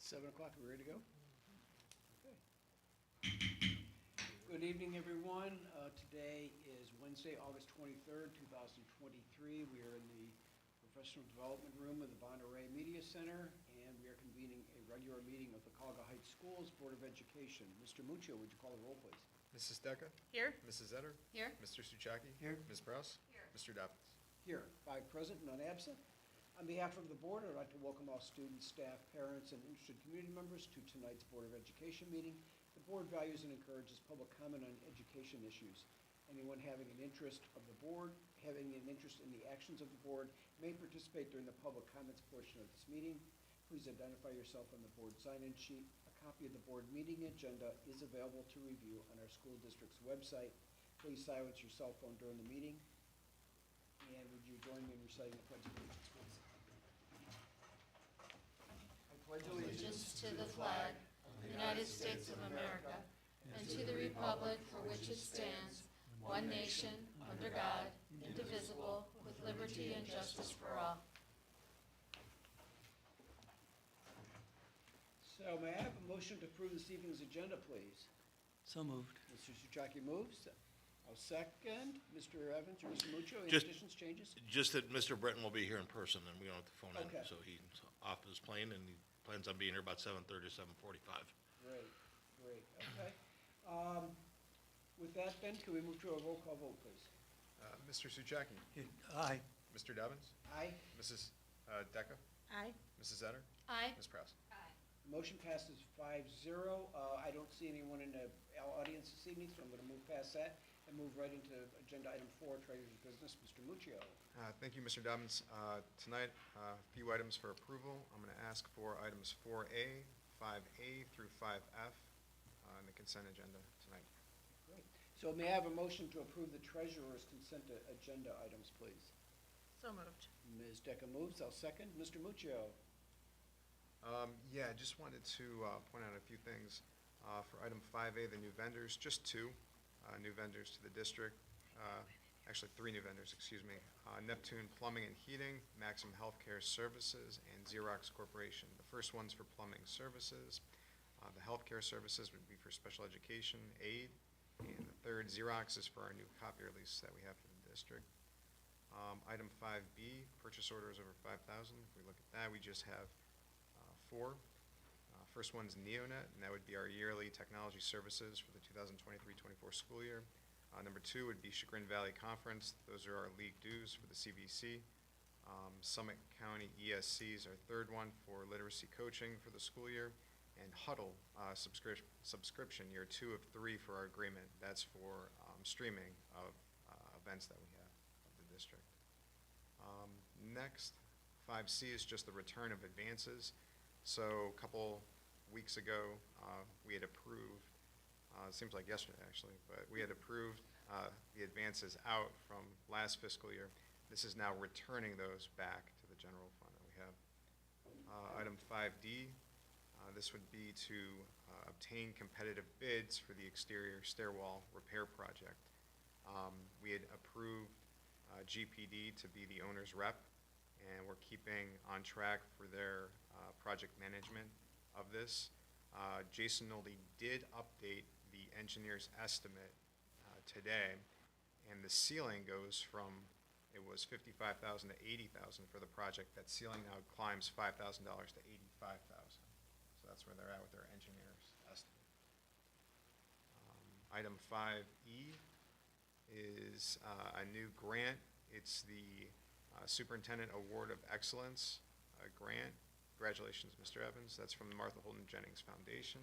7 o'clock, are we ready to go? Okay. Good evening, everyone. Today is Wednesday, August 23rd, 2023. We are in the Professional Development Room of the Bonneray Media Center, and we are convening a regular meeting of the Cuyahoga Heights Schools Board of Education. Mr. Muccio, would you call the roll, please? Mrs. Deca? Here. Mrs. Etter? Here. Mr. Suchaki? Here. Ms. Prowse? Here. Mr. Dobbins? Here, 5 present, none absent. On behalf of the board, I'd like to welcome all students, staff, parents, and interested community members to tonight's Board of Education meeting. The board values and encourages public comment on education issues. Anyone having an interest of the board, having an interest in the actions of the board, may participate during the public comments portion of this meeting. Please identify yourself on the board sign-in sheet. A copy of the board meeting agenda is available to review on our school district's website. Please silence your cell phone during the meeting. And would you join me in reciting the Pledge of Allegiance, please? I pledge Allegiance to the flag of the United States of America and to the republic for which it stands, one nation, under God, indivisible, with liberty and justice for all. So may I have a motion to approve this evening's agenda, please? So moved. Mr. Suchaki moves. I'll second. Mr. Evans or Mr. Muccio, any Just- additions, changes? Just that Mr. Britton will be here in person, and we don't have to phone Okay. in, so he's off his plane, and he plans on being here about 7:30, 7:45. Great, great, okay. With that then, can we move to a roll call vote, please? Mr. Suchaki? Aye. Mr. Dobbins? Aye. Mrs. Deca? Aye. Mrs. Etter? Aye. Ms. Prowse? Aye. Motion passes 5-0. I don't see anyone in the audience this evening, so I'm going to move past that and move right into agenda item 4, Treasurer's Business. Mr. Muccio. Thank you, Mr. Dobbins. Tonight, a few items for approval. I'm going to ask for items 4A, 5A through 5F on the consent agenda tonight. Great. So may I have a motion to approve the treasurer's consent agenda items, please? So moved. Ms. Deca moves. I'll second. Mr. Muccio. Yeah, I just wanted to point out a few things. For item 5A, the new vendors, just two new vendors to the district. Actually, 3 new vendors, excuse me. Neptune Plumbing and Heating, Maxim Healthcare Services, and Xerox Corporation. The first one's for plumbing services. The healthcare services would be for special education aid. And the third, Xerox, is for our new copier lease that we have for the district. Item 5B, purchase orders over 5,000. If we look at that, we just have 4. First one's Neonet, and that would be our yearly technology services for the 2023-24 school year. Number 2 would be Chagrin Valley Conference. Those are our league dues for the CVC. Summit County ESC is our third one for literacy coaching for the school year. And Huddle subscription, year 2 of 3 for our agreement. That's for streaming of events that we have of the district. Next, 5C is just the return of advances. So a couple weeks ago, we had approved, it seems like yesterday actually, but we had approved the advances out from last fiscal year. This is now returning those back to the general fund that we have. Item 5D, this would be to obtain competitive bids for the exterior stairwell repair project. We had approved GPD to be the owner's rep, and we're keeping on track for their project management of this. Jason Nolde did update the engineer's estimate today, and the ceiling goes from, it was $55,000 to $80,000 for the project. That ceiling now climbs $5,000 to $85,000. So that's where they're at with their engineer's estimate. Item 5E is a new grant. It's the Superintendent Award of Excellence grant. Congratulations, Mr. Evans. That's from the Martha Holden Jennings Foundation.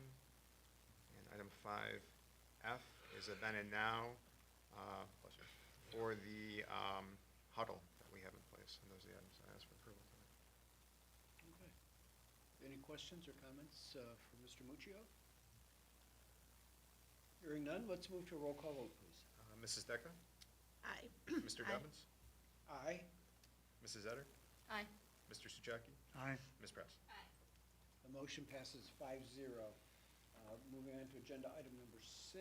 And item 5F is a then and now for the huddle that we have in place. And those are the items I asked for approval tonight. Okay. Any questions or comments for Mr. Muccio? Hearing none, let's move to a roll call vote, please. Mrs. Deca? Aye. Mr. Dobbins? Aye. Mrs. Etter? Aye. Mr. Suchaki? Aye. Ms. Prowse? Aye. The motion passes 5-0. Moving on to agenda item number 6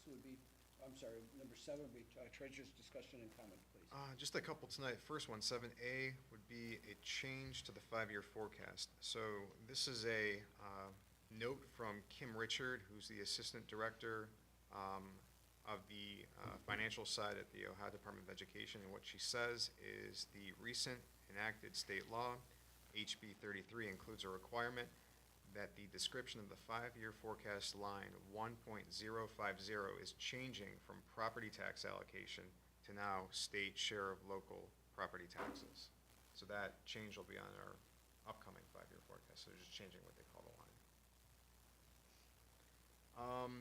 would be I'm sorry, number 7 would be treasurer's discussion and comment, please. Just a couple tonight. First one, 7A, would be a change to the 5-year forecast. So this is a note from Kim Richard, who's the Assistant Director of the financial side at the Ohio Department of Education. And what she says is the recent enacted state law, HB 33, includes a requirement that the description of the 5-year forecast line 1.050 is changing from property tax allocation to now state share of local property taxes. So that change will be on our upcoming 5-year forecast. So they're just changing what they call the line.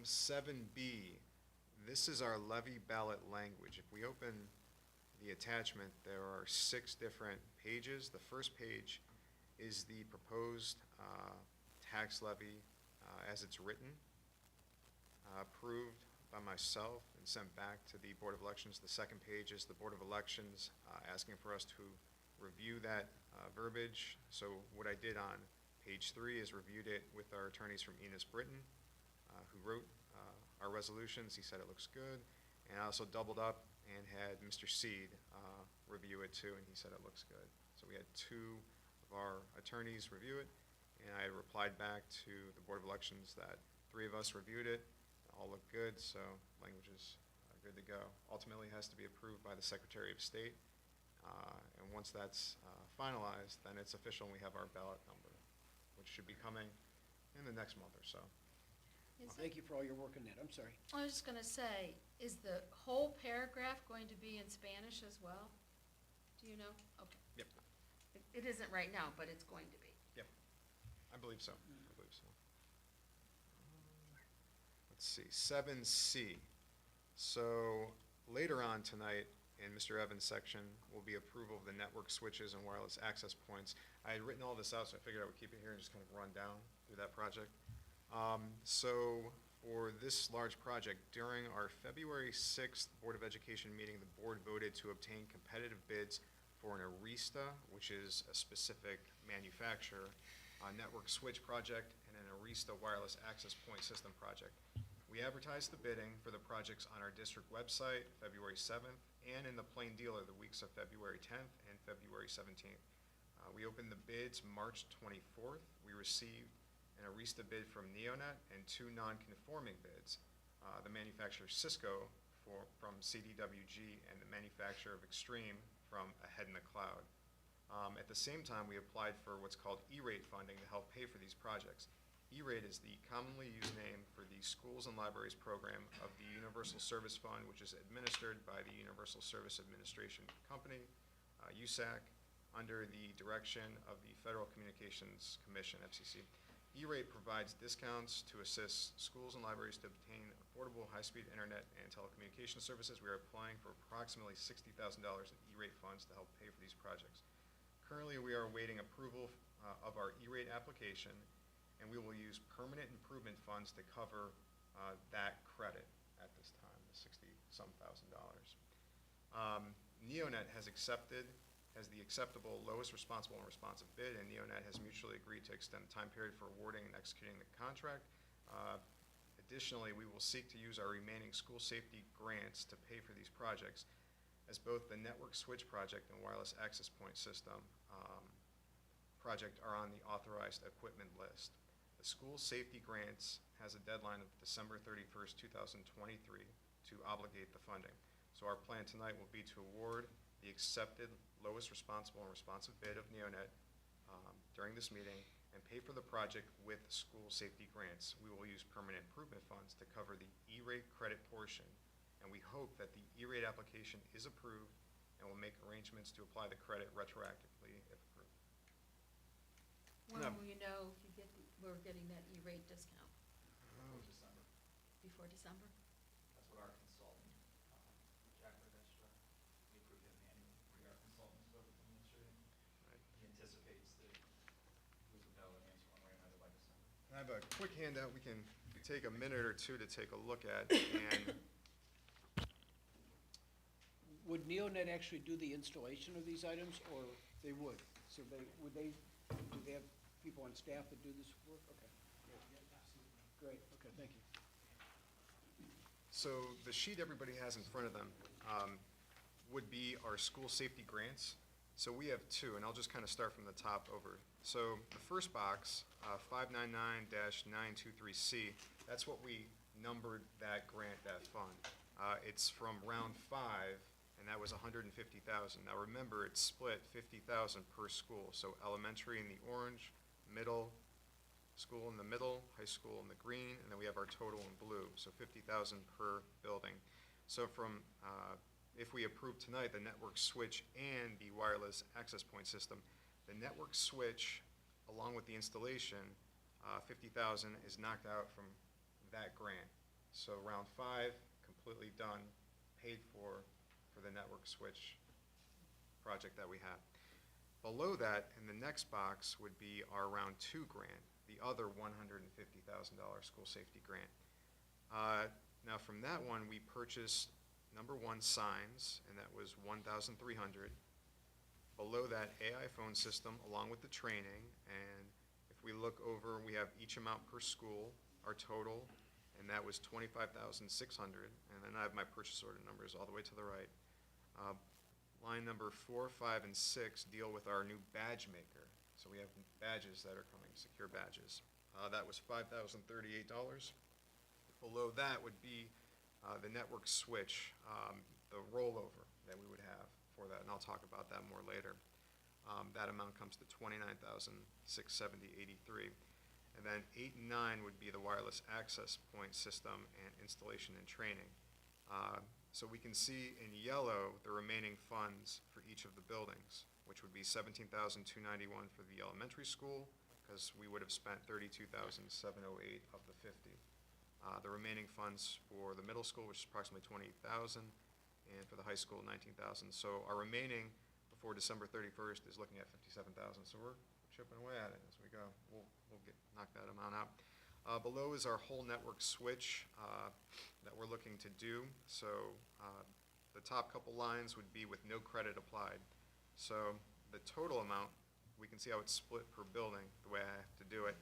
7B, this is our levy ballot language. If we open the attachment, there are 6 different pages. The first page is the proposed tax levy as it's written, approved by myself and sent back to the Board of Elections. The second page is the Board of Elections asking for us to review that verbiage. So what I did on page 3 is reviewed it with our attorneys from Enos Britton, who wrote our resolutions. He said it looks good. And I also doubled up and had Mr. Seed review it too, and he said it looks good. So we had 2 of our attorneys review it, and I replied back to the Board of Elections that 3 of us reviewed it, all looked good, so language is good to go. Ultimately, it has to be approved by the Secretary of State, and once that's finalized, then it's official and we have our ballot number, which should be coming in the next month or so. Is Thank you for all your work on that. I'm sorry. I was just gonna say, is the whole paragraph going to be in Spanish as well? Do you know? Okay. Yep, It isn't right now, but it's going to be. yep, I believe so, I believe so. Let's see, 7C. So later on tonight, in Mr. Evans' section, will be approval of the network switches and wireless access points. I had written all this out, so I figured I would keep it here and just kind of run down through that project. So for this large project, during our February 6th Board of Education meeting, the board voted to obtain competitive bids for an Arista, which is a specific manufacturer, network switch project, and an Arista wireless access point system project. We advertised the bidding for the projects on our district website February 7th and in the Plain Dealer the weeks of February 10th and February 17th. We opened the bids March 24th. We received an Arista bid from Neonet and 2 non-conforming bids. The manufacturer Cisco from CDWG and the manufacturer of Extreme from Ahead in the Cloud. At the same time, we applied for what's called E-rate funding to help pay for these projects. E-rate is the commonly used name for the Schools and Libraries program of the Universal Service Fund, which is administered by the Universal Service Administration Company, USAC, under the direction of the Federal Communications Commission, FCC. E-rate provides discounts to assist schools and libraries to obtain affordable high-speed internet and telecommunication services. We are applying for approximately $60,000 in E-rate funds to help pay for these projects. Currently, we are awaiting approval of our E-rate application, and we will use permanent improvement funds to cover that credit at this time, the $60-some thousand. Neonet has the acceptable lowest responsible and responsive bid, and Neonet has mutually agreed to extend the time period for awarding and executing the contract. Additionally, we will seek to use our remaining school safety grants to pay for these projects, as both the network switch project and wireless access point system project are on the authorized equipment list. The school safety grants has a deadline of December 31st, 2023 to obligate the funding. So our plan tonight will be to award the accepted lowest responsible and responsive bid of Neonet during this meeting and pay for the project with school safety grants. We will use permanent improvement funds to cover the E-rate credit portion, and we hope that the E-rate application is approved and will make arrangements to apply the credit retroactively if approved. When No. will you know if we're getting that E-rate discount? Before December. Before December? That's what our consultant, Jack Ravestra, we approved him annually. Our consultant spoke with the administrator. Right. He anticipates that we would know an answer one way or another by December. I have a quick handout we can take a minute or two to take a look at, and Would Neonet actually do the installation of these items, or they would? So do they have people on staff that do this work? Okay. Great, okay, thank you. So the sheet everybody has in front of them would be our school safety grants. So we have two, and I'll just kind of start from the top over. So the first box, 599-923C, that's what we numbered that grant, that fund. It's from round 5, and that was 150,000. Now remember, it's split 50,000 per school. So elementary in the orange, middle school in the middle, high school in the green, and then we have our total in blue, so 50,000 per building. So from, if we approve tonight, the network switch and the wireless access point system, the network switch, along with the installation, 50,000 is knocked out from that grant. So round 5, completely done, paid for the network switch project that we have. Below that, in the next box, would be our round 2 grant, the other $150,000 school safety grant. Now from that one, we purchased number 1 signs, and that was $1,300. Below that, AI phone system along with the training, and if we look over, we have each amount per school, our total, and that was $25,600. And then I have my purchase order numbers all the way to the right. Line number 4, 5, and 6 deal with our new badge maker. So we have badges that are coming, secure badges. That was $5,038. Below that would be the network switch, the rollover that we would have for that, and I'll talk about that more later. That amount comes to $29,670.83. And then 8 and 9 would be the wireless access point system and installation and training. So we can see in yellow the remaining funds for each of the buildings, which would be $17,291 for the elementary school, because we would have spent $32,708 of the 50. The remaining funds for the middle school, which is approximately $28,000, and for the high school, $19,000. So our remaining before December 31st is looking at $57,000. So we're chipping away at it as we go. We'll knock that amount out. Below is our whole network switch that we're looking to do. So the top couple lines would be with no credit applied. So the total amount, we can see how it's split per building, the way I have to do it.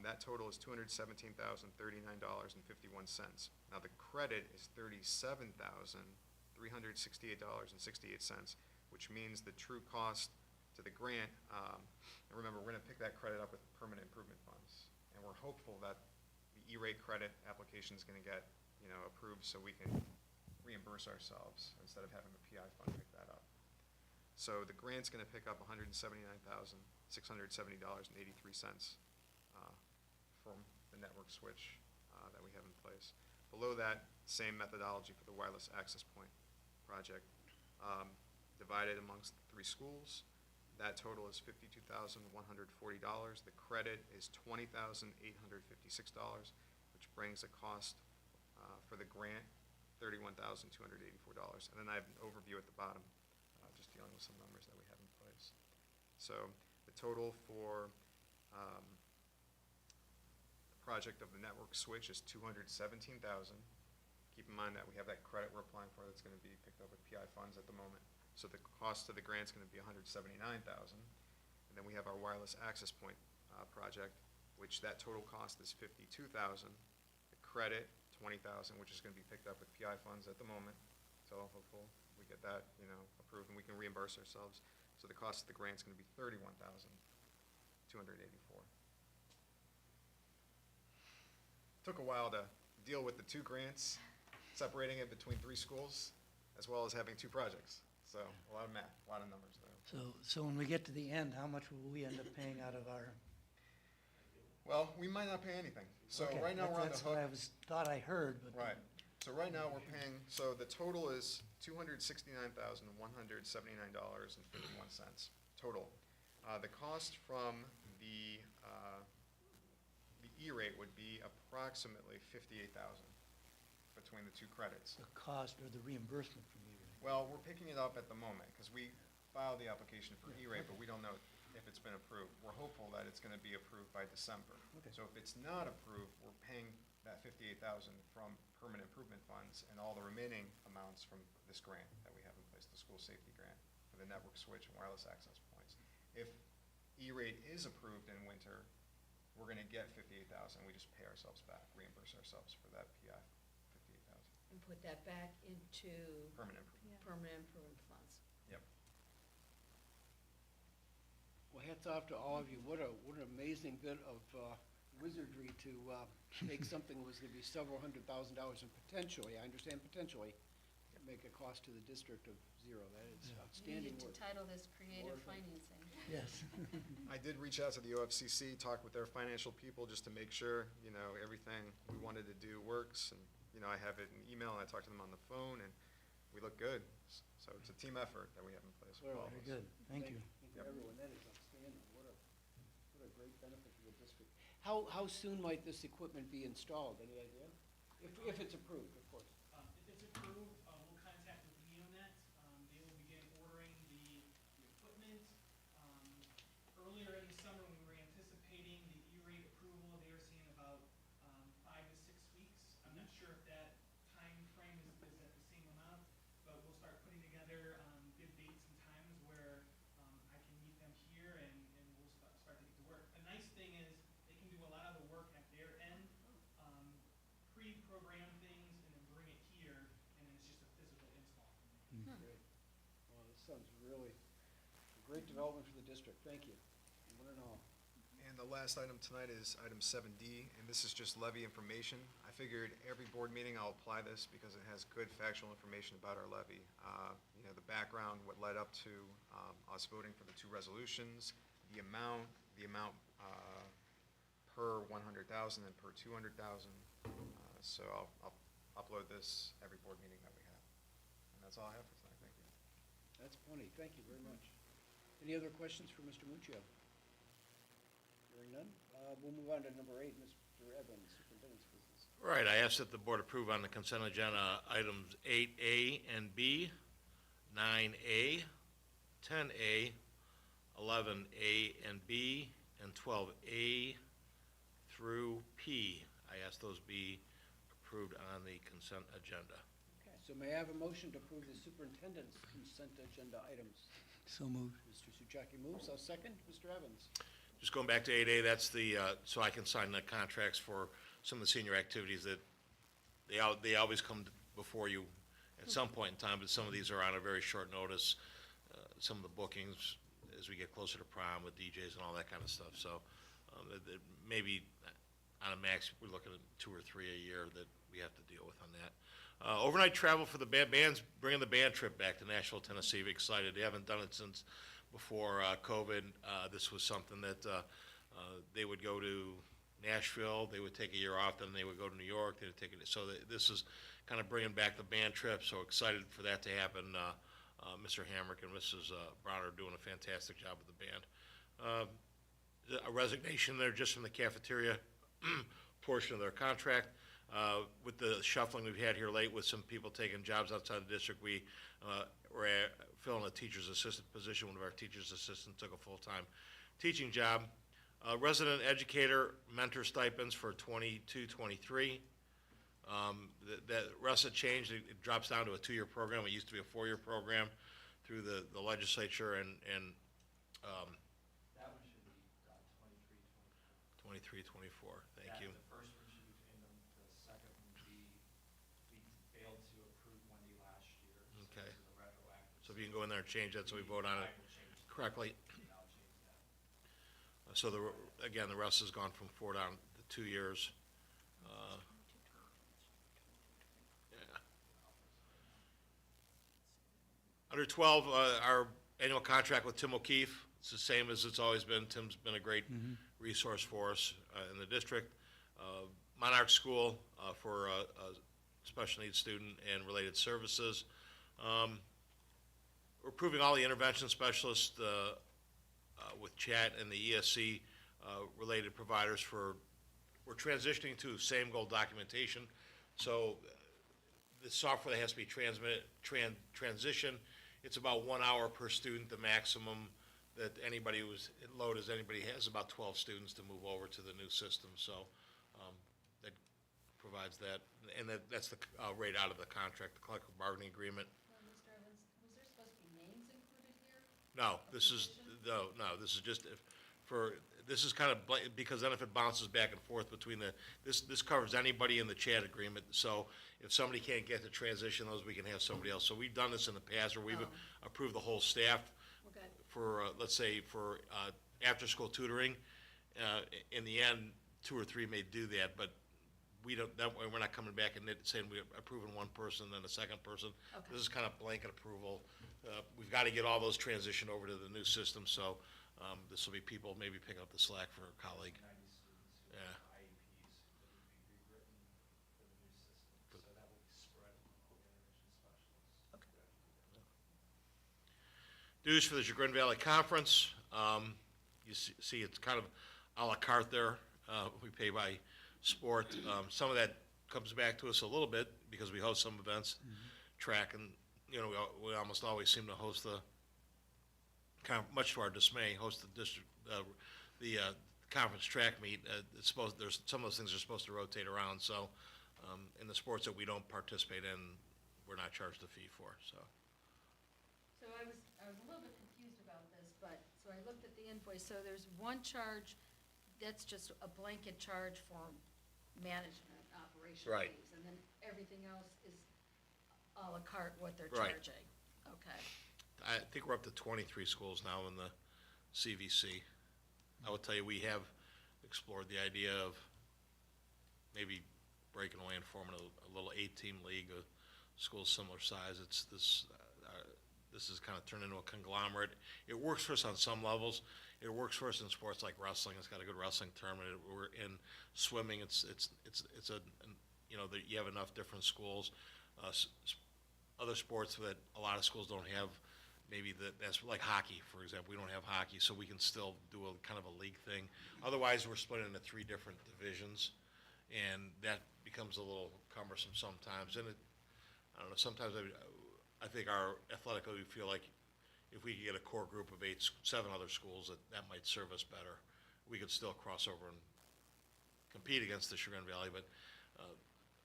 That total is $217,039.51. Now the credit is $37,368.68, which means the true cost to the grant, and remember, we're going to pick that credit up with permanent improvement funds. And we're hopeful that the E-rate credit application is going to get, approved so we can reimburse ourselves instead of having the PI fund pick that up. So the grant's going to pick up $179,670.83 from the network switch that we have in place. Below that, same methodology for the wireless access point project, divided amongst the 3 schools. That total is $52,140. The credit is $20,856, which brings a cost for the grant $31,284. And then I have an overview at the bottom, just dealing with some numbers that we have in place. So the total for the project of the network switch is $217,000. Keep in mind that we have that credit we're applying for that's going to be picked up with PI funds at the moment. So the cost of the grant is going to be $179,000. And then we have our wireless access point project, which that total cost is $52,000. The credit, $20,000, which is going to be picked up with PI funds at the moment. So hopefully we get that, approved and we can reimburse ourselves. So the cost of the grant is going to be $31,284. Took a while to deal with the 2 grants, separating it between 3 schools, as well as having 2 projects. So a lot of math, a lot of numbers there. So when we get to the end, how much will we end up paying out of our? Well, we might not pay anything. So Okay, right now we're on the That's what I hook. thought I heard, but. Right. So right now we're paying, so the total is $269,179.51 total. The cost from the E-rate would be approximately $58,000 between the 2 credits. The cost or the reimbursement from you. Well, we're picking it up at the moment because we filed the application for E-rate, but we don't know if it's been approved. We're hopeful that it's going to be approved by December. Okay. So if it's not approved, we're paying that $58,000 from permanent improvement funds and all the remaining amounts from this grant that we have in place, the school safety grant for the network switch and wireless access points. If E-rate is approved in winter, we're going to get $58,000. We just pay ourselves back, reimburse ourselves for that PI, $58,000. and put that back into Permanent improvement. permanent improvement funds. Yep. Well, hats off to all of you. What an amazing bit of wizardry to make something that was going to be several $100,000 and potentially, I understand potentially, make a cost to the district of zero. That is Yeah. You outstanding need to work. title this creative Lord, thank you. financing. Yes. I did reach out to the OFCC, talk with their financial people just to make sure, everything we wanted to do works. And, I have it in email and I talked to them on the phone and we look good. So it's a team effort that we have in place with all of Very us. good. Thank you. Thank Yep. everyone. That is outstanding. What a great benefit to the district. How soon might this equipment be installed? Any idea? If it's approved, of course. If it's approved, we'll contact with Neonet. They will begin ordering the equipment. Earlier in the summer, we were anticipating the E-rate approval. They were seeing about 5 to 6 weeks. I'm not sure if that time frame is at the same amount, but we'll start putting together good dates and times where I can meet them here and we'll start to get to work. The nice thing is they can do a lot of the work at their end, pre-program things and then bring it here, and then it's just a physical install. Great. Well, this sounds really a great development for the district. Thank you. One and all. And the last item tonight is item 7D, and this is just levy information. I figured every board meeting I'll apply this because it has good factual information about our levy. The background, what led up to us voting for the two resolutions, the amount per 100,000 and per 200,000. So I'll upload this every board meeting that we have. And that's all I have for tonight. Thank you. That's plenty. Thank you very much. Any other questions for Mr. Muccio? Hearing none, we'll move on to number 8, Mr. Evans, Superintendent's Business. Right, I ask that the board approve on the consent agenda items 8A and B, 9A, 10A, 11A and B, and 12A through P. I ask those be approved on the consent agenda. Okay, so may I have a motion to approve the superintendent's consent agenda items? So moved. Mr. Souchaki moves. I'll second. Mr. Evans. Just going back to 8A, that's the, so I can sign the contracts for some of the senior activities that they always come before you at some point in time, but some of these are on a very short notice. Some of the bookings, as we get closer to prom with DJs and all that kind of stuff. So maybe on a max, we're looking at 2 or 3 a year that we have to deal with on that. Overnight travel for the band's bringing the band trip back to Nashville, Tennessee. We're excited. They haven't done it since before COVID. This was something that they would go to Nashville, they would take a year off, then they would go to New York, they would take it. So this is kind of bringing back the band trip, so excited for that to happen. Mr. Hamrick and Mrs. Brown are doing a fantastic job with the band. A resignation there just from the cafeteria portion of their contract. With the shuffling we've had here late with some people taking jobs outside the district, we're filling a teacher's assistant position. One of our teacher's assistants took a full-time teaching job. Resident educator mentor stipends for 22-23. That rest had changed. It drops down to a 2-year program. It used to be a 4-year program through the legislature and That one should be 23, 24. 23-24. Thank you. The first one should be between them. The second one would be, we failed to approve Wendy last year. So Okay. this is a retroactive. So if you can go in there and change that so we vote on it I will change it. correctly. And I'll change that. So again, the rest has gone from 4 down to 2 years. Yeah. Under 12, our annual contract with Tim O'Keefe, it's the same as it's always been. Tim's been a great resource for us in the district. Monarch School for a special needs student and related services. We're approving all the intervention specialists with CHAT and the ESC related providers we're transitioning to same goal documentation. So the software that has to be transitioned, it's about 1 hour per student, the maximum that anybody has about 12 students to move over to the new system. So that provides that, and that's the rate out of the contract, the collective bargaining agreement. Mr. Evans, was there supposed to be names included here? No, this is just for this is kind of, because then if it bounces back and forth between this covers anybody in the chat agreement, so if somebody can't get to transition those, we can have somebody else. So we've done this in the past, where we've approved the whole staff Okay. for, let's say, for after-school tutoring. In the end, 2 or 3 may do that, but we don't, that way we're not coming back and saying we're approving one person, then a second person. Okay. This is kind of blanket approval. We've got to get all those transitioned over to the new system, so this will be people maybe picking up the slack for a colleague. 90 students who Yeah. have IEPs that would be rewritten for the new system, so that will be spread among all the intervention specialists. Dues for the Chagrin Valley Conference. You see, it's kind of à la carte there. We pay by sport. Some of that comes back to us a little bit because we host some events, track, and, you know, we almost always seem to host much to our dismay, host the district, the conference track meet. It's supposed, there's, some of those things are supposed to rotate around, so in the sports that we don't participate in, we're not charged a fee for, so. So I was a little bit confused about this, but, so I looked at the invoice, so there's one charge, that's just a blanket charge for management, operation Right. fees, and then everything else is à la carte what they're Right. charging. Okay. I think we're up to 23 schools now in the CVC. I will tell you, we have explored the idea of maybe breaking away and forming a little 8-team league of schools similar size. It's this has kind of turned into a conglomerate. It works for us on some levels. It works for us in sports like wrestling. It's got a good wrestling tournament. We're in swimming. It's a, you know, you have enough different schools. Other sports that a lot of schools don't have, maybe that's like hockey, for example. We don't have hockey, so we can still do a kind of a league thing. Otherwise, we're split into 3 different divisions, and that becomes a little cumbersome sometimes. And I don't know, sometimes I think our athletically, we feel like if we could get a core group of 7 other schools, that might serve us better. We could still cross over and compete against the Chagrin Valley, but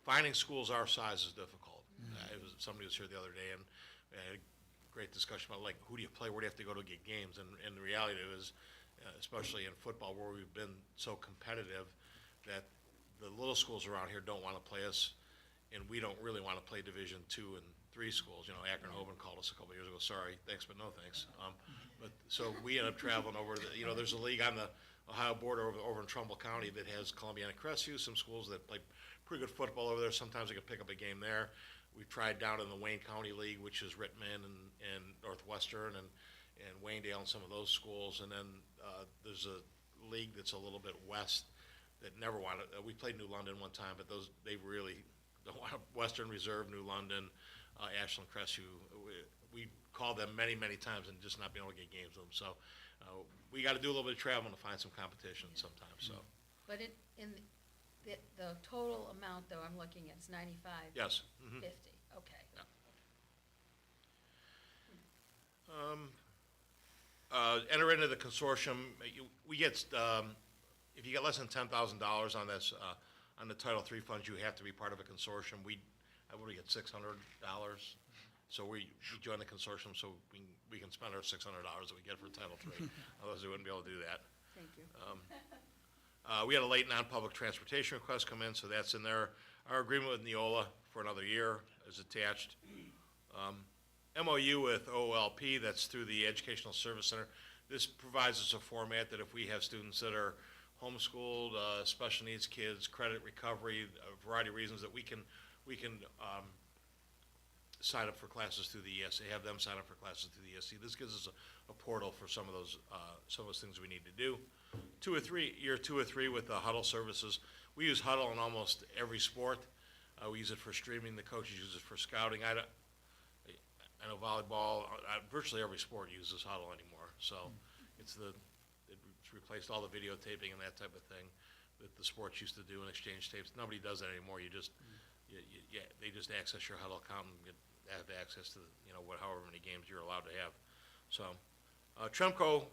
finding schools our size is difficult. Somebody was here the other day, and had a great discussion about, like, who do you play, where do you have to go to get games? And the reality is, especially in football, where we've been so competitive, that the little schools around here don't want to play us, and we don't really want to play Division II and III schools. You know, Akron Hoban called us a couple of years ago, sorry, thanks, but no thanks. But, so we end up traveling over to, you know, there's a league on the Ohio border over in Trumbull County that has Columbiana Crestview, some schools that play pretty good football over there. Sometimes they can pick up a game there. We've tried down in the Wayne County League, which is Rittman and Northwestern and Waynedale and some of those schools. And then there's a league that's a little bit west that never wanted, we played New London one time, but they really don't want to, Western Reserve, New London, Ashland Crestview. We called them many, many times and just not being able to get games with them. So we got to do a little bit of traveling to find some competition sometimes, so. But in the total amount, though, I'm looking at is 95. Yes. Mhm. 50, okay. Yeah. Enter into the consortium. We get, if you get less than $10,000 on this, on the Title III funds, you have to be part of a consortium. What do we get, $600? So we join the consortium so we can spend our $600 that we get for Title III. Otherwise, we wouldn't be able to do that. Thank you. We had a late non-public transportation request come in, so that's in there. Our agreement with Neola for another year is attached. MOU with OLP, that's through the Educational Service Center. This provides us a format that if we have students that are homeschooled, special needs kids, credit recovery, a variety of reasons, that we can sign up for classes through the ESC, have them sign up for classes through the ESC. This gives us a portal for some of those things we need to do. Year two or three with the Huddle services. We use Huddle in almost every sport. We use it for streaming. The coaches use it for scouting. I know volleyball, virtually every sport uses Huddle anymore. So it's replaced all the videotaping and that type of thing that the sports used to do and exchange tapes. Nobody does that anymore. They just access your Huddle account and have access to, however many games you're allowed to have. So Tremco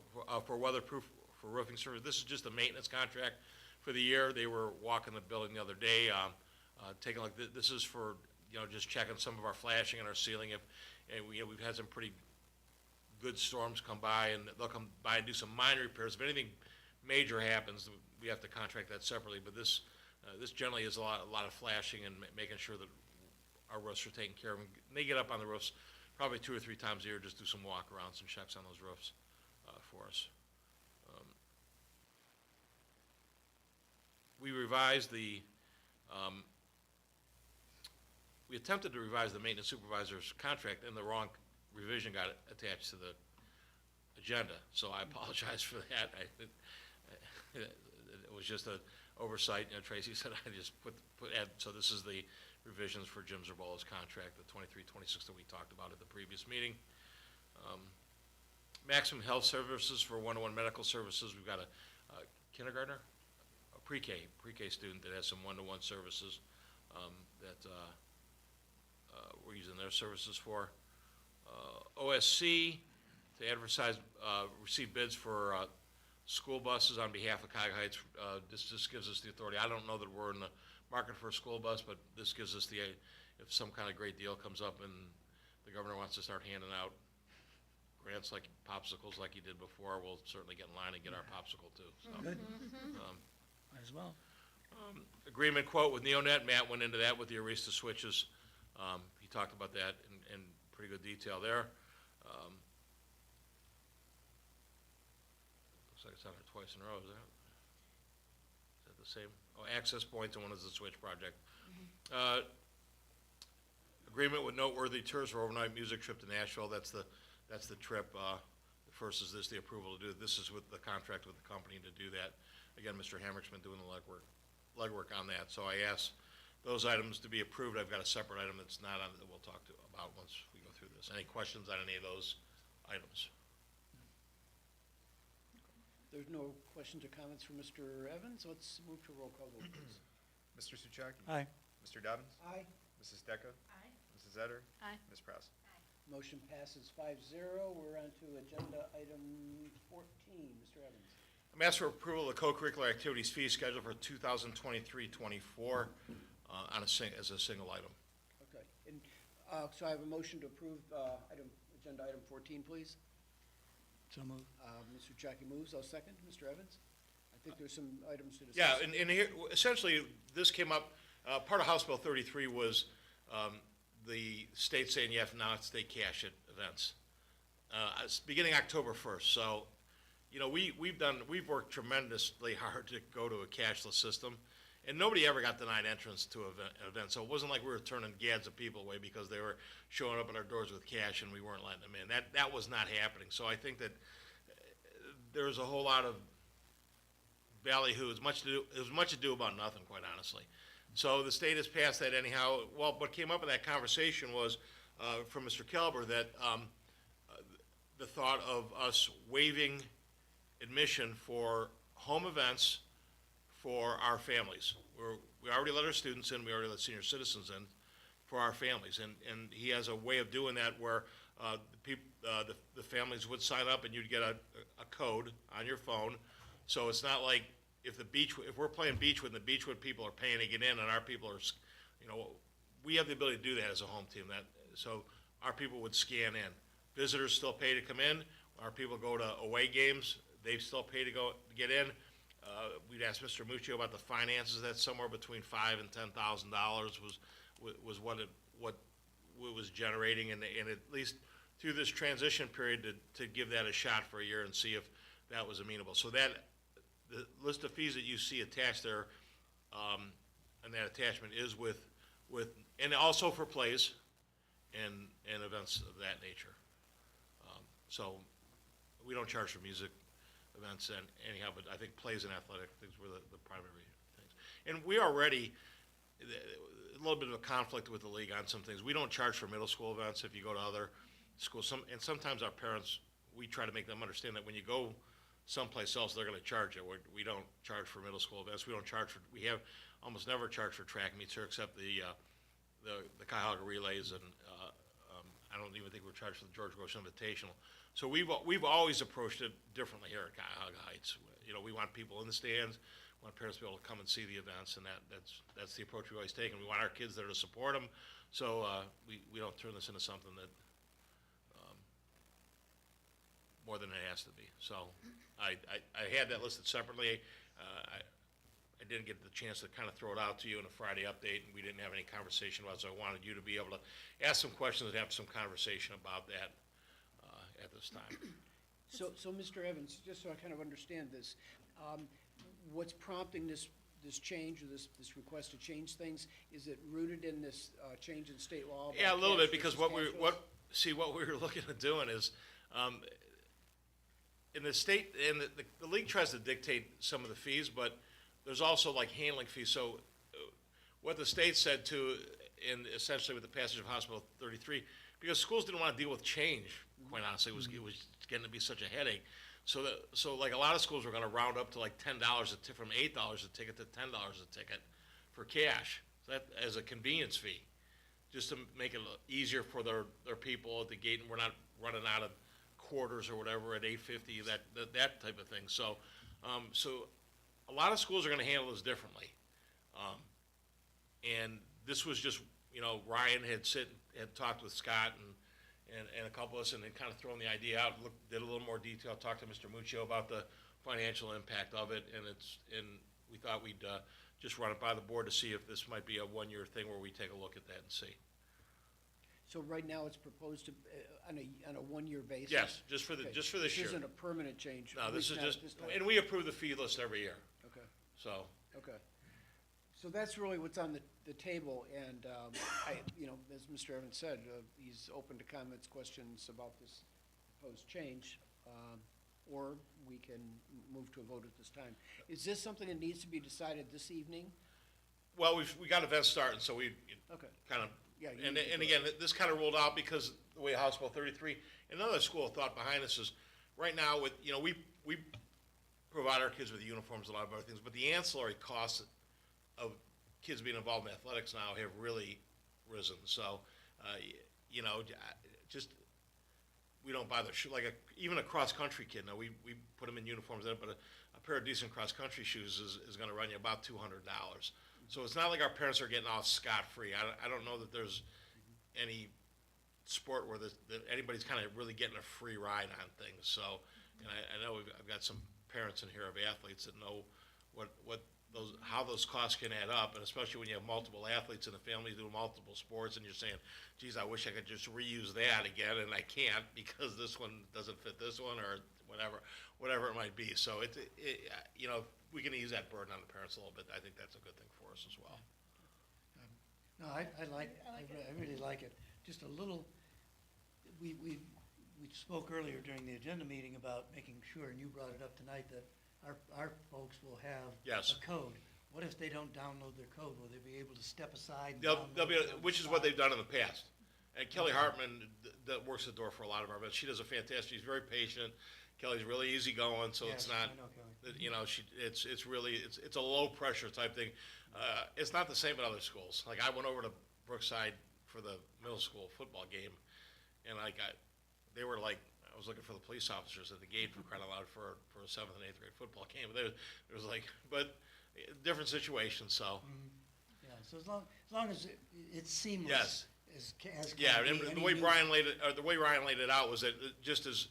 for weatherproof for roofing service. This is just a maintenance contract for the year. They were walking the building the other day, taking a look. This is for just checking some of our flashing and our ceiling. We've had some pretty good storms come by, and they'll come by and do some minor repairs. If anything major happens, we have to contract that separately, but this generally is a lot of flashing and making sure that our roofs are taken care of. And they get up on the roofs probably 2 or 3 times a year, just do some walk-arounds and checks on those roofs for us. We revised we attempted to revise the maintenance supervisor's contract, and the wrong revision got attached to the agenda, so I apologize for that. It was just an oversight, Tracy said I just so this is the revisions for Jim Zerbola's contract, the 23-26 that we talked about at the previous meeting. Maximum health services for one-on-one medical services, we've got a kindergartner, a pre-K student that has some one-to-one services that we're using their services for. OSC to advertise, receive bids for school buses on behalf of Cuyahoga Heights. This gives us the authority. I don't know that we're in the market for a school bus, but this gives us the, if some kind of great deal comes up and the governor wants to start handing out grants like popsicles like he did before, we'll certainly get in line and get our popsicle too. So, Good. Might as well. agreement quote with Neonet, Matt went into that with the Arista switches. He talked about that in pretty good detail there. Looks like it's on there twice in a row, is that the same? Oh, access points, and one is the switch project. Agreement with Noteworthy Tours for overnight music trip to Nashville. That's the trip. First is the approval to do it. This is with the contract with the company to do that. Again, Mr. Hamrick's been doing the legwork on that. So I asked those items to be approved. I've got a separate item that's not on that we'll talk about once we go through this. Any questions on any of those items? There's no questions or comments from Mr. Evans. Let's move to roll call vote, please. Mr. Souchaki? Aye. Mr. Dobbins? Aye. Mrs. Decker? Aye. Mrs. Etter? Aye. Ms. Prowse? Motion passes 5-0. We're on to agenda item 14. Mr. Evans. I'm asked for approval of the co-curricular activities fee schedule for 2023-24 as a single item. Okay. And, so I have a motion to approve agenda item 14, please. So moved. Mr. Jackie moves. I'll second. Mr. Evans? I think there's some items to discuss. Yeah, and here, essentially, this came up, part of House Bill 33 was the state saying you have to now state cash at events. It's beginning October 1st, so, you know, we've worked tremendously hard to go to a cashless system, and nobody ever got denied entrance to an event, so it wasn't like we were turning gads of people away because they were showing up at our doors with cash and we weren't letting them in. That was not happening, so I think that there's a whole lot of ballyhoo. It was much ado about nothing, quite honestly. So the state has passed that anyhow. Well, what came up in that conversation was from Mr. Kelber that the thought of us waiving admission for home events for our families. We already let our students in, we already let senior citizens in for our families. And he has a way of doing that where the families would sign up and you'd get a code on your phone. So it's not like if we're playing Beechwood and the Beechwood people are paying to get in and our people are, you know, we have the ability to do that as a home team. So our people would scan in. Visitors still pay to come in. Our people go to away games. They still pay to get in. We'd asked Mr. Muccio about the finances. That's somewhere between $5,000 and $10,000 was what it was generating, and at least through this transition period to give that a shot for a year and see if that was amenable. So the list of fees that you see attached there, and that attachment is with and also for plays and events of that nature. So we don't charge for music events and anyhow, but I think plays and athletic things were the primary things. And we already, a little bit of a conflict with the league on some things. We don't charge for middle school events if you go to other schools. And sometimes our parents, we try to make them understand that when you go someplace else, they're going to charge you. We don't charge for middle school events. We have almost never charged for track meets here except the Cuyahoga relays, and I don't even think we're charged for the George Gross Invitational. So we've always approached it differently here at Cuyahoga Heights. You know, we want people in the stands, we want parents to be able to come and see the events, and that's the approach we've always taken. We want our kids there to support them, so we don't turn this into something that more than it has to be. So I had that listed separately. I didn't get the chance to kind of throw it out to you in a Friday update, and we didn't have any conversation about it, so I wanted you to be able to ask some questions and have some conversation about that at this time. So, Mr. Evans, just so I kind of understand this, what's prompting this change or this request to change things? Is it rooted in this change in state law? about Yeah, a little cash bit, because versus cashless? what we were looking at doing is, in the state, and the league tries to dictate some of the fees, but there's also like handling fees. So what the state said to, in essentially with the passage of House Bill 33, because schools didn't want to deal with change, quite honestly, it was getting to be such a headache. So like a lot of schools were gonna round up to like $10 from $8 a ticket to $10 a ticket for cash, so that, as a convenience fee, just to make it easier for their people at the gate, and we're not running out of quarters or whatever at $8.50, that type of thing. So, so a lot of schools are gonna handle this differently. And this was just, Ryan had talked with Scott and a couple of us, and then kind of thrown the idea out, did a little more detail, talked to Mr. Muccio about the financial impact of it, and we thought we'd just run it by the board to see if this might be a one-year thing where we take a look at that and see. So right now, it's proposed to, on a one-year basis? Yes, just for Okay. this year. This isn't a permanent change? No, at this least is not just, at this time. and we approve the fee list every year, Okay, so. okay. So that's really what's on the table, and as Mr. Evans said, he's open to comments, questions about this proposed change, or we can move to a vote at this time. Is this something that needs to be decided this evening? Well, we got events starting, so we Okay. kind of, Yeah, you and need to and vote. again, this kind of rolled out because the way House Bill 33, another school of thought behind this is, right now with, we provide our kids with uniforms, a lot of other things, but the ancillary costs of kids being involved in athletics now have really risen. So, just, we don't buy the shoe, like even a cross-country kid, now we put them in uniforms, but a pair of decent cross-country shoes is gonna run you about $200. So it's not like our parents are getting off scot-free. I don't know that there's any sport where that anybody's kind of really getting a free ride on things. So, and I know I've got some parents in here of athletes that know how those costs can add up, and especially when you have multiple athletes in the family doing multiple sports, and you're saying, geez, I wish I could just reuse that again, and I can't because this one doesn't fit this one, or whatever it might be. So we can ease that burden on the parents a little bit. I think that's a good thing for us as well. No, I really like it. Just a little, we spoke earlier during the agenda meeting about making sure, and you brought it up tonight, that our folks will have Yes. a code. What if they don't download their code? Will they be able to step aside? And They'll download be, it on the which is what spot? they've done in the past. And Kelly Hartman, that works the door for a lot of our events, she does a fantastic, she's very patient. Kelly's really easygoing, so it's Yes, not, I know Kelly. it's really, it's a low pressure type thing. It's not the same at other schools. Like, I went over to Brookside for the middle school football game, and they were like, I was looking for the police officers at the gate for crying out loud for a 7th and 8th grade football game. It was like, but different situations, so. Yeah, so as long as it's seamless. Yes. As can Yeah, be, and the any way new- Brian laid it out was that just as,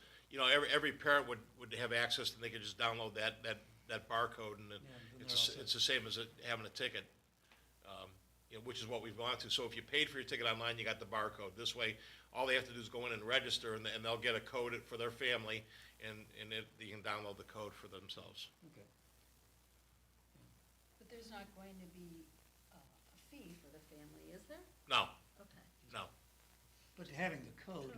every parent would have access, and they could just download that barcode, and then they're all it's set. the same as having a ticket, which is what we've gone to. So if you paid for your ticket online, you got the barcode. This way, all they have to do is go in and register, and they'll get a code for their family, and you can download the code for themselves. Okay. But there's not going to be a fee for the family, is there? No, Okay. no, But having the code,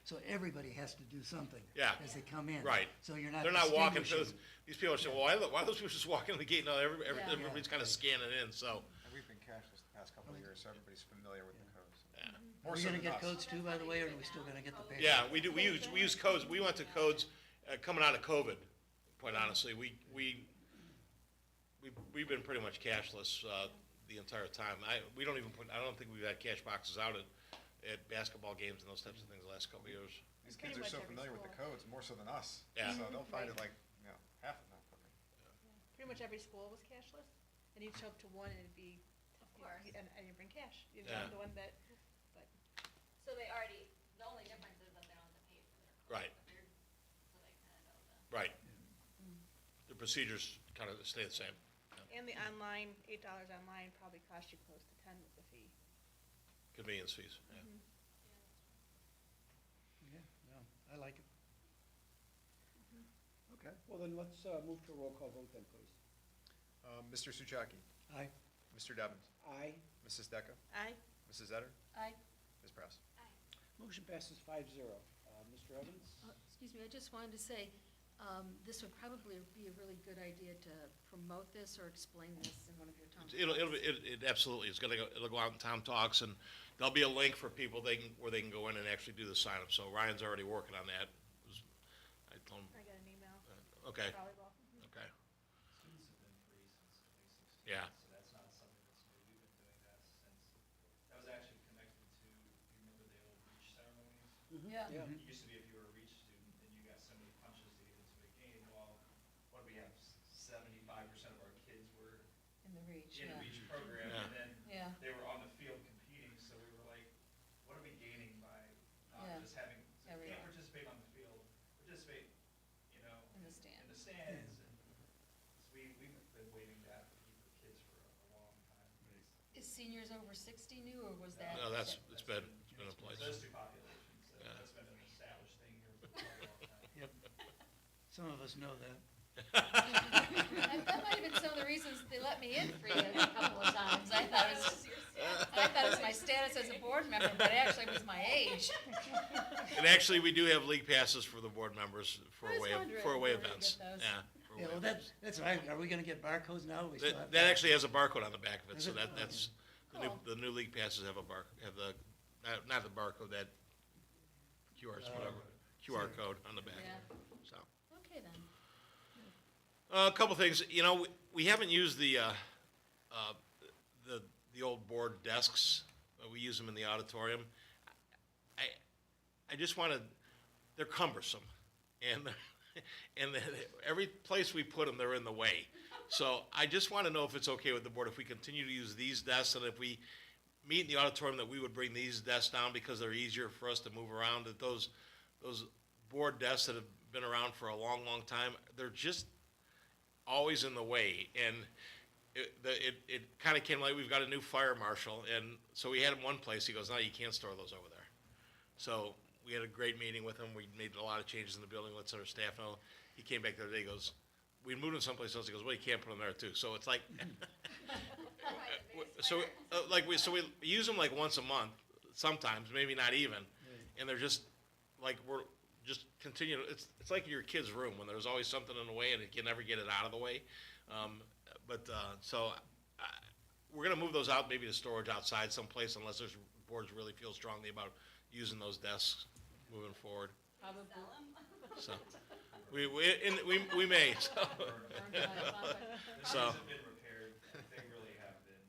so everybody has to do something. Yeah. As they come in. Right. So you're not they're not walking through, distinguishing. these people are saying, well, why are those people just walking in the gate? No, everybody's kind of scanning in, so, And we've been cashless the past couple of years, so everybody's familiar with the codes. yeah. Are we gonna get codes too, by the way, or are we still gonna get the paper? Yeah, we do, we use codes, we went to codes, coming out of COVID, quite honestly, we've been pretty much cashless, the entire time. I don't think we've had cash boxes out at basketball games and those types of things the last couple of years. These Pretty kids are much so every familiar with the school. codes, more so than us. Yeah. So they'll find it like, half of them. Okay. Pretty much every school was cashless, and you'd show up to one and it'd be, Of course. and you bring cash, Yeah. the one that, So the only difference is that they don't have to pay for their code. Right. If you're procedures kind of stay the same. And the online, $8 online probably cost you close to 10 with the fee. Convenience fees, yeah. Yeah, no, I like it. Okay, well then let's move to a roll call vote then, please. Mr. Suchaki, Aye. Mr. Devens, Aye. Mrs. Decker, Aye. Mrs. Etter, Aye. Ms. Prowse. Motion passes 5-0. Mr. Evans? Excuse me, I just wanted to say, this would probably be a really good idea to promote this or explain this in one of your town. It absolutely is it'll go out in Town Talks, and there'll be a link for people where they can go in and actually do the sign up. So Ryan's already working on that. I told him, I got an email. okay, Volleyball. okay, Students have been free since 2016. Yeah. So that's not something that's new. We've been doing that since, that was actually connected to, you remember the old reach ceremonies? Yeah. Yeah. It used to be if you were a reach student and you got so many punches to get into a game, well, what do we have? 75% of our kids were In the reach, in yeah. the reach program, Yeah. and then Yeah. they were on the field competing, so we were like, what are we gaining by Yeah. just having, so Yeah, we we can't are. participate on the field, participate, you know, In the stand. in the stands, and so we've been waiting to advocate for kids for a long time. Is seniors over 60 new, or was that? no, it's been in place. Those two populations, Yeah. that's been an established thing here for quite a long time. Yep. Some of us know that. That might have been some of the reasons they let me in free a couple of times. I thought it was my status as a board member, but actually it was my age. And actually, we do have league passes for the board members for I was away, wondering for away where we events. get those. Yeah. for Yeah, away well, events. that's right. Are we gonna get barcodes now? We still have That actually has a barcode on the back of it, Is so it? that's, Cool. the new league passes have not the barcode, that QR, whatever, QR code on the back, Yeah. so. Okay, then. A couple things, we haven't used the old board desks. We use them in the auditorium. I just wanted, they're cumbersome, and, and every place we put them, they're in the way. So I just want to know if it's okay with the board, if we continue to use these desks, and if we meet in the auditorium, that we would bring these desks down because they're easier for us to move around, that those board desks that have been around for a long, long time, they're just always in the way, and it kind of came like, we've got a new fire marshal, and so we had him one place, he goes, no, you can't store those over there. So we had a great meeting with him, we made a lot of changes in the building, let our staff know. He came back the other day, he goes, we moved him someplace else, he goes, well, you can't put them there too, so it's like, we use them like once a month, sometimes, maybe not even, and they're just, like, we're just continue, it's like your kid's room, when there's always something in the way and you can never get it out of the way. We're gonna move those out, maybe to storage outside someplace, unless there's boards really feel strongly about using those desks moving forward, Probably. so. We may, so. The So- things have been repaired, they really have been,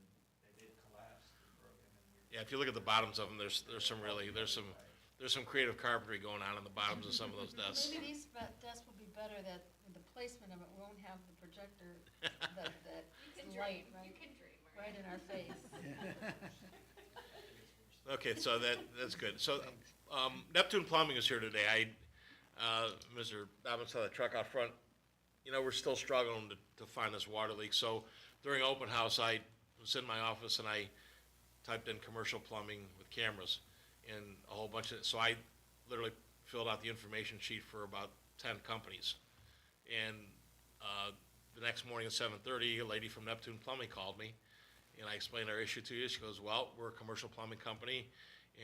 they did collapse and broken, and Yeah, if you look at the bottoms of them, there's some creative carpentry going on in the bottoms of some of those desks. Maybe these desks will be better, that with the placement of it, won't have the projector, that light, right? You can dream, Right in our face. Okay, so that's good. So, Neptune Plumbing is here today. Mr. Dobbins saw the truck out front. We're still struggling to find this water leak. So during open house, I was in my office and I typed in commercial plumbing with cameras and a whole bunch of, so I literally filled out the information sheet for about 10 companies. And, the next morning at 7:30, a lady from Neptune Plumbing called me, and I explained our issue to you. She goes, well, we're a commercial plumbing company,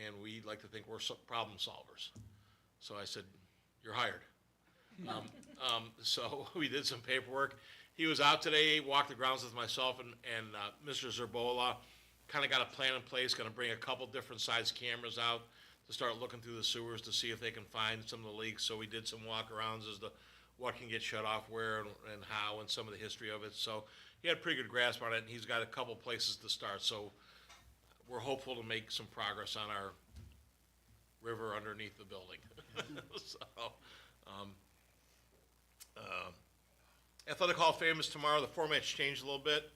and we like to think we're problem solvers. So I said, you're hired. So we did some paperwork. He was out today, walked the grounds with myself and Mr. Zerbola, kind of got a plan in place, gonna bring a couple different size cameras out to start looking through the sewers to see if they can find some of the leaks. So we did some walk-arounds as to what can get shut off where and how, and some of the history of it. So he had a pretty good grasp on it, and he's got a couple places to start. So we're hopeful to make some progress on our river underneath the building. So, Athletic Hall of Fame is tomorrow. The format's changed a little bit.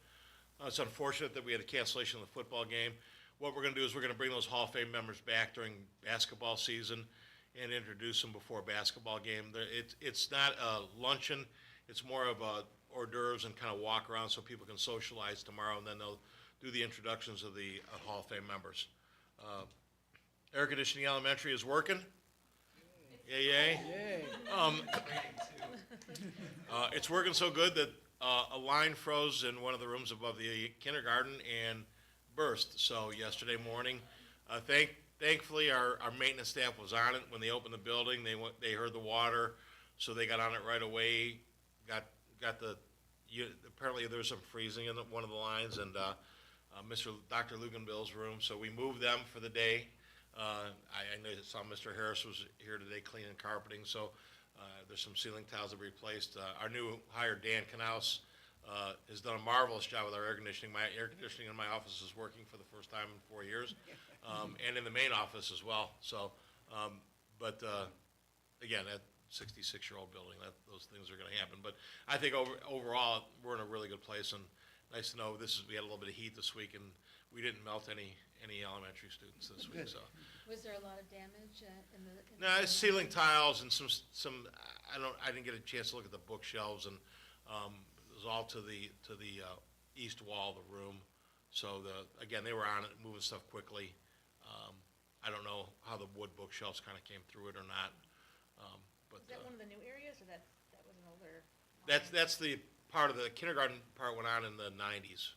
It's unfortunate that we had a cancellation of the football game. What we're gonna do is we're gonna bring those Hall of Fame members back during basketball season and introduce them before basketball game. It's not a luncheon, it's more of hors d'oeuvres and kind of walk around so people can socialize tomorrow, and then they'll do the introductions of the Hall of Fame members. Air conditioning elementary is working. Yay, yay. Yay. It's working so good that a line froze in one of the rooms above the kindergarten and burst. So yesterday morning, thankfully our maintenance staff was on it when they opened the building. They heard the water, so they got on it right away. Apparently there was some freezing in one of the lines, and Dr. Luganbill's room. So we moved them for the day. I know I saw Mr. Harris was here today cleaning carpeting, so there's some ceiling tiles that we replaced. Our new hire, Dan Knaus, has done a marvelous job with our air conditioning. My air conditioning in my office is working for the first time in 4 years, and in the main office as well. So, again, that 66-year-old building, those things are going to happen. But I think overall, we're in a really good place, and nice to know we had a little bit of heat this week, and we didn't melt any elementary students this week. Good. So, Was there a lot of damage in the? no, it's ceiling tiles and some. I didn't get a chance to look at the bookshelves, and it was all to the east wall of the room. So again, they were on it, moving stuff quickly. I don't know how the wood bookshelves kind of came through it or not. But Is that one of the new areas, or that was an older? line? that's the part of the kindergarten part went on in the 90s.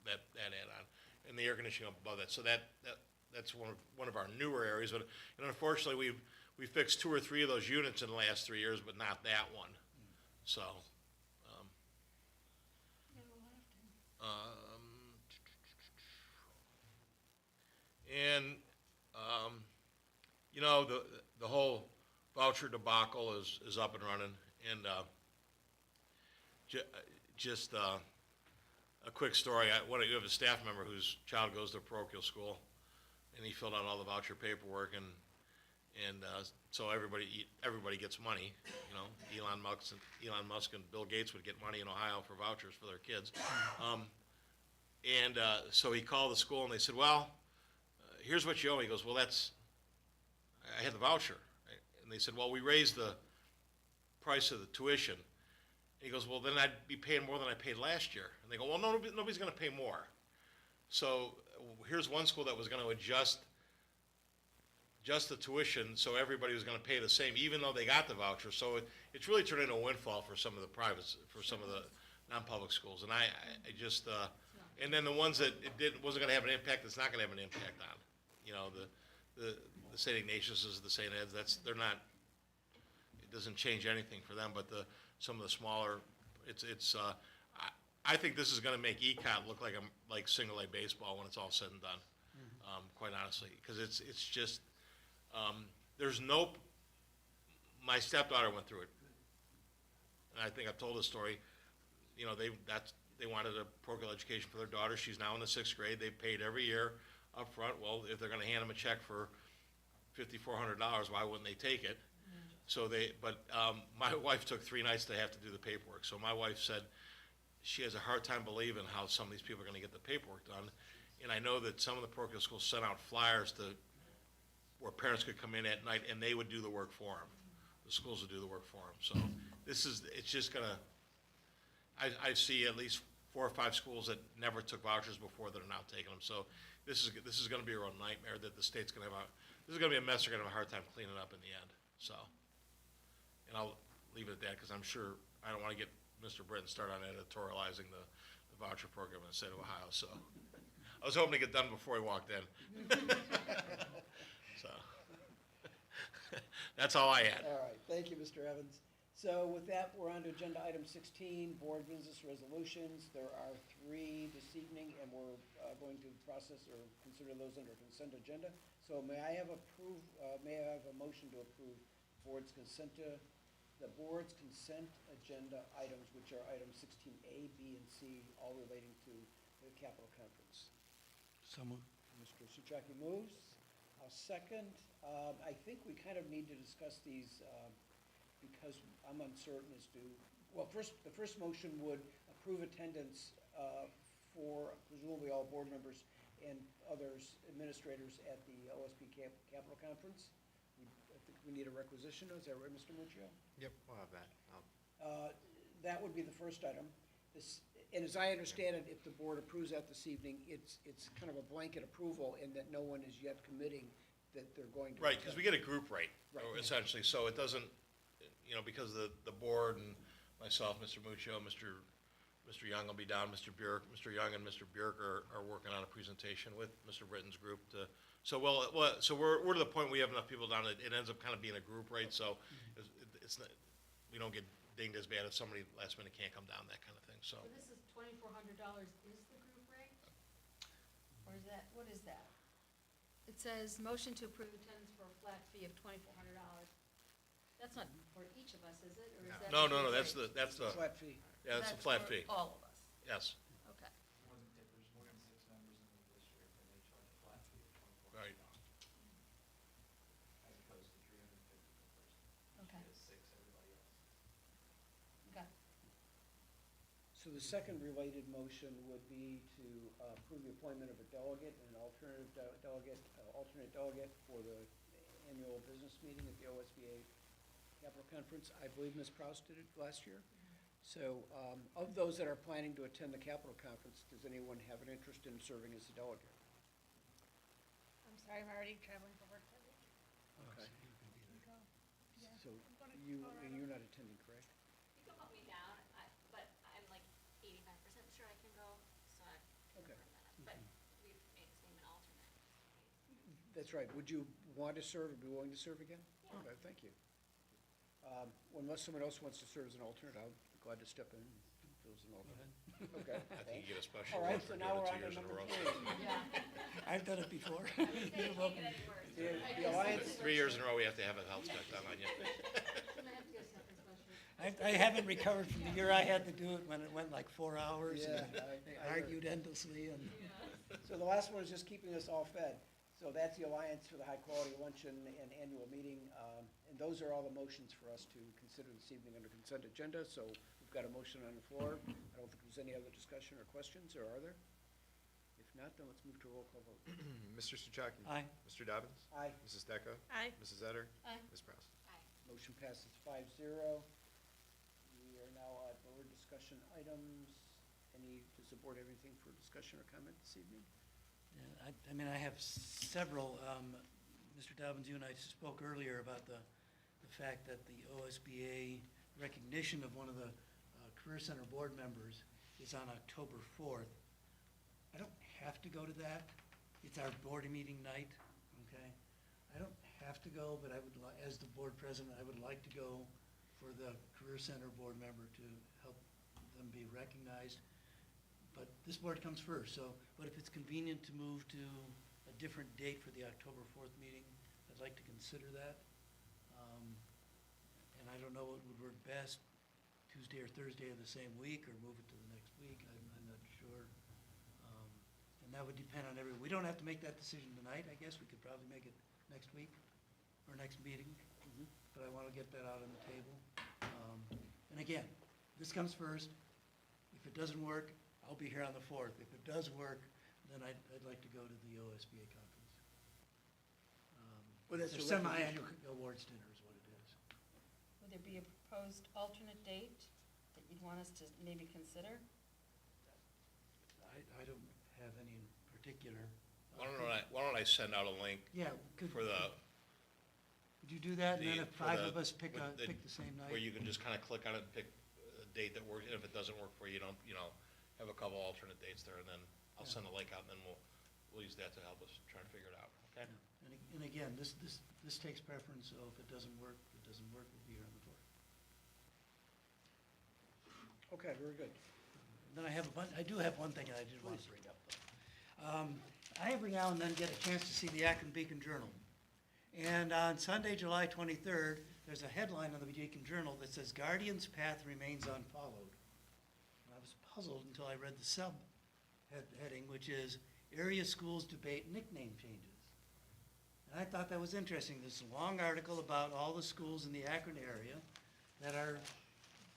That add-on, and the air conditioning up above that. So that's one of our newer areas. But and unfortunately, we fixed 2 or 3 of those units in the last 3 years, but not that one. So. You know, the whole voucher debacle is up and running, and just a quick story. You have a staff member whose child goes to a parochial school, and he filled out all the voucher paperwork, and so everybody gets money. You know, Elon Musk and Bill Gates would get money in Ohio for vouchers for their kids. So he called the school, and they said, well, here's what you owe. He goes, well, I had the voucher. And they said, well, we raised the price of the tuition. And he goes, well, then I'd be paying more than I paid last year. And they go, well, nobody's going to pay more. So here's one school that was going to adjust the tuition so everybody was going to pay the same, even though they got the voucher. So it's really turned into a windfall for some of the privates, for some of the non-public schools. And I just, and then the ones that wasn't going to have an impact, it's not going to have an impact on. You know, the St. Ignatius's, the St. Ed's, it doesn't change anything for them, but some of the smaller, I think this is going to make ECOT look like single A baseball when it's all said and done, quite honestly, because it's just, my stepdaughter went through it, and I think I've told this story. You know, they wanted a parochial education for their daughter. She's now in the 6th grade. They paid every year up front. Well, if they're going to hand them a check for $5,400, why wouldn't they take it? So my wife took 3 nights to have to do the paperwork. So my wife said she has a hard time believing how some of these people are going to get the paperwork done. And I know that some of the parochial schools sent out flyers where parents could come in at night and they would do the work for them. The schools would do the work for them. So it's just going to, I see at least 4 or 5 schools that never took vouchers before that are now taking them. So this is going to be a real nightmare that the state's going to have this is going to be a mess. They're going to have a hard time cleaning up in the end. So, and I'll leave it at that because I'm sure I don't want to get Mr. Britton started on editorializing the voucher program in the state of Ohio. So I was hoping to get done before he walked in. So that's all I had. All right, thank you, Mr. Evans. So with that, we're on to agenda item 16, board business resolutions. There are 3 this evening, and we're going to process or consider those under consent agenda. So may I have a motion to approve the board's consent agenda items, which are items 16A, B, and C, all relating to the Capitol Conference. So moved. Mr. Souchaki moves. I'll second. I think we kind of need to discuss these because I'm uncertain as to, well, the first motion would approve attendance for presumably all board members and others, administrators at the OSP Capitol Conference. I think we need a requisition. Is that right, Mr. Murchio? Yep, we'll have that. that would be the first item. And as I understand it, if the board approves that this evening, it's kind of a blanket approval in that no one is yet committing that they're going to. Right, because we get a group rate, Right. essentially, so it doesn't, because the board and myself, Mr. Muccio, Mr. Young will be down, Mr. Young and Mr. Bjork are working on a presentation with Mr. Britton's group to, so we're to the point we have enough people down, it ends up kind of being a group rate, so it's not, we don't get dinged as bad if somebody last minute can't come down, that kind of thing, so. So this is $2,400 is the group rate? Or is that, what is that? It says, motion to approve attendance for a flat fee of $2,400. That's not for each of us, is it? Or is that No, the group that's rate? the, Flat fee. yeah, that's a flat for fee, all of us, yes, okay. More than, if there's more than 6 members in the district, then they charge a flat fee of Right. $2,400. As opposed to $350 per person. Okay. Each is 6, everybody else. Okay. So the second related motion would be to approve the appointment of a delegate and an alternate delegate for the annual business meeting at the OSBA Capital Conference. I believe Ms. Proust did it last year. So of those that are planning to attend the Capital Conference, does anyone have an interest in serving as a delegate? I'm sorry, I'm already traveling for work that week. Okay. Go. Yeah. So I'm going to you're Colorado. not attending, correct? You can put me down, but I'm like 85% sure I can go, so I can Okay. confirm that. But we've made this name an alternate. That's right. Would you want to serve or be willing to serve again? Yeah. Okay, thank you. Unless someone else wants to serve as an alternate, I'll be glad to step in and fill as an alternate. Okay. I think you get a special All right, award so for now doing we're it on 2 to years in a number row. 3. Yeah. I've done it before. Say it You're can't welcome. get any worse. The Alliance, 3 years in a row, we have to have a health check done on you. Shouldn't I have to get a second special? I haven't recovered from the year I had to do it when it went like 4 hours. and Yeah, They I heard. argued endlessly and. so the last one is just keeping us all fed. So that's the Alliance for the High Quality Luncheon and Annual Meeting. And those are all the motions for us to consider this evening under consent agenda. So we've got a motion on the floor. I don't think there's any other discussion or questions, or are there? If not, then let's move to a roll call vote. Mr. Souchaki? Aye. Mr. Dobbins? Aye. Mrs. Decker? Aye. Mrs. Etter? Aye. Ms. Proust? Aye. Motion passes 5-0. We are now at board discussion items. Does the board have anything for discussion or comment this evening? Yeah, I mean, I have several. Mr. Dobbins, you and I spoke earlier about the fact that the OSBA recognition of one of the Career Center board members is on October 4th. I don't have to go to that. It's our board meeting night, okay? I don't have to go, but I would, as the board president, I would like to go for the Career Center board member to help them be recognized. But this board comes first, so, but if it's convenient to move to a different date for the October 4th meeting, I'd like to consider that. And I don't know what would work best, Tuesday or Thursday of the same week, or move it to the next week, I'm not sure. And that would depend on we don't have to make that decision tonight, I guess, we could probably make it next week, or next meeting, but I want to get that out on the table. And again, this comes first, if it doesn't work, I'll be here on the 4th. If it does work, then I'd like to go to the OSBA conference. Well, that's It's a a semi-annual awards dinner is what it is. Would there be a proposed alternate date that you'd want us to maybe consider? I don't have any in particular. Why don't I send out a link Yeah, could for the, you do that, and then if for 5 the- of us pick with the same night? where you can just kind of click on it and pick a date that works, and if it doesn't work for you, don't, have a couple alternate dates there, and then I'll send a link out, and then we'll use that to help us try and figure it out, okay? And again, this takes preference, so if it doesn't work, we'll be here on the 4th. Okay, very good. Then I do have one thing I did want to bring up, though. I every now and then get a chance to see the Akron Beacon Journal. And on Sunday, July 23rd, there's a headline on the Beacon Journal that says, "Guardian's Path Remains Unfollowed." And I was puzzled until I read the subheading, which is, "Area Schools Debate Nickname Changes." And I thought that was interesting. This long article about all the schools in the Akron area that are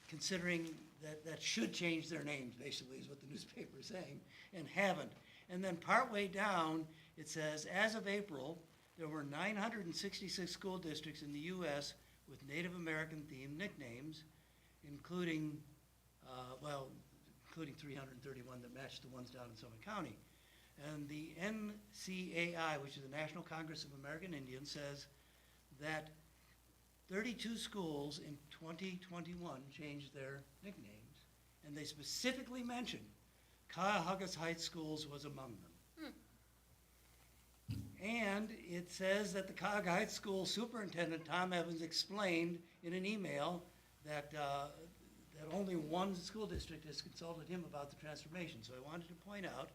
considering that should change their names, basically, is what the newspaper is saying, and haven't. And then partway down, it says, as of April, there were 966 school districts in the U.S. with Native American themed nicknames, including well, including 331 that matched the ones down in Summit County. And the NCAI, which is the National Congress of American Indians, says that 32 schools in 2021 changed their nicknames, and they specifically mentioned Cuyahoga Heights Schools was among them. And it says that the Cuyahoga Heights School Superintendent, Tom Evans, explained in an email that, that only one school district has consulted him about the transformation. So I wanted to point out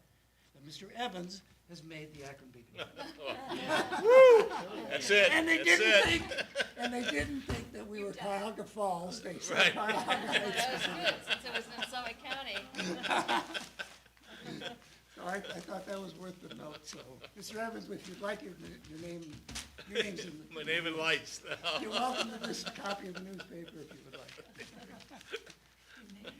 that Mr. Evans has made the Akron Beacon. That's it, And they that's didn't it. think, and they didn't think that we were Cuyahoga Falls, they said Right. Cuyahoga Heights. That was good, since it was in Summit County. So I thought that was worth the note, so, Mr. Evans, if you'd like your name's in the. My name in lights. You're welcome to this copy of the newspaper if you would like.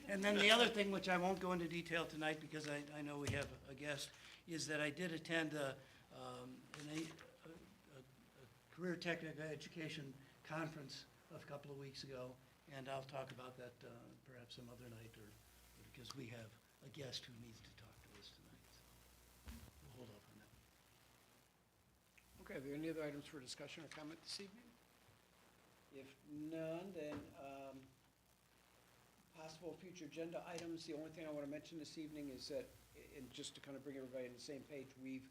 And then the other thing, which I won't go into detail tonight because I know we have a guest, is that I did attend a career technical education conference a couple of weeks ago, and I'll talk about that perhaps some other night, or because we have a guest who needs to talk to us tonight. So we'll hold off on that. Okay, are there any other items for discussion or comment this evening? If none, then possible future agenda items. The only thing I want to mention this evening is that, and just to kind of bring everybody on the same page, we've,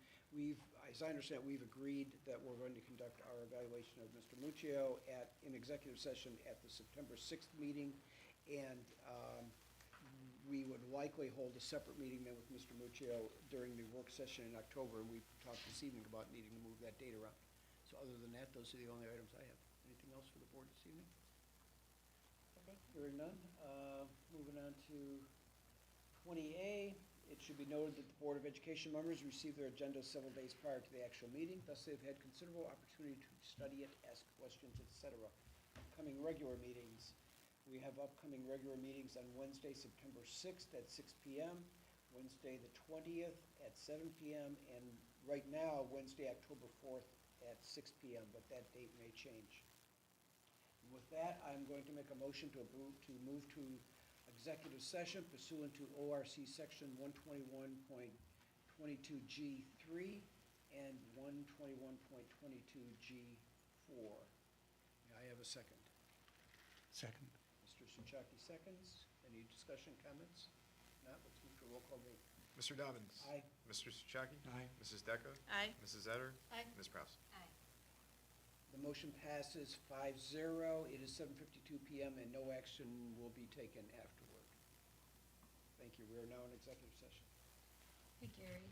as I understand, we've agreed that we're going to conduct our evaluation of Mr. Muccio in executive session at the September 6th meeting, and we would likely hold a separate meeting then with Mr. Muccio during the work session in October, and we talked this evening about needing to move that date around. So other than that, those are the only items I have. Anything else for the board this evening? Hearing none, moving on to 20A. It should be noted that the Board of Education members received their agendas several days prior to the actual meeting, thus they've had considerable opportunity to study it, ask questions, etc. Upcoming regular meetings. We have upcoming regular meetings on Wednesday, September 6th at 6 p.m., Wednesday the 20th at 7 p.m., and right now, Wednesday, October 4th at 6 p.m., but that date may change. With that, I'm going to make a motion to move to executive session pursuant to ORC Section 121.22G3 and 121.22G4. May I have a second? Second. Mr. Souchaki seconds. Any discussion, comments? Not, let's move to a roll call vote. Mr. Dobbins. Aye. Mr. Souchaki. Aye. Mrs. Decker. Aye. Mrs. Etter. Aye. Ms. Prowse. Aye. The motion passes 5-0. It is 7:52 p.m. and no action will be taken afterward. Thank you. We are now in executive session. Hey, Gary.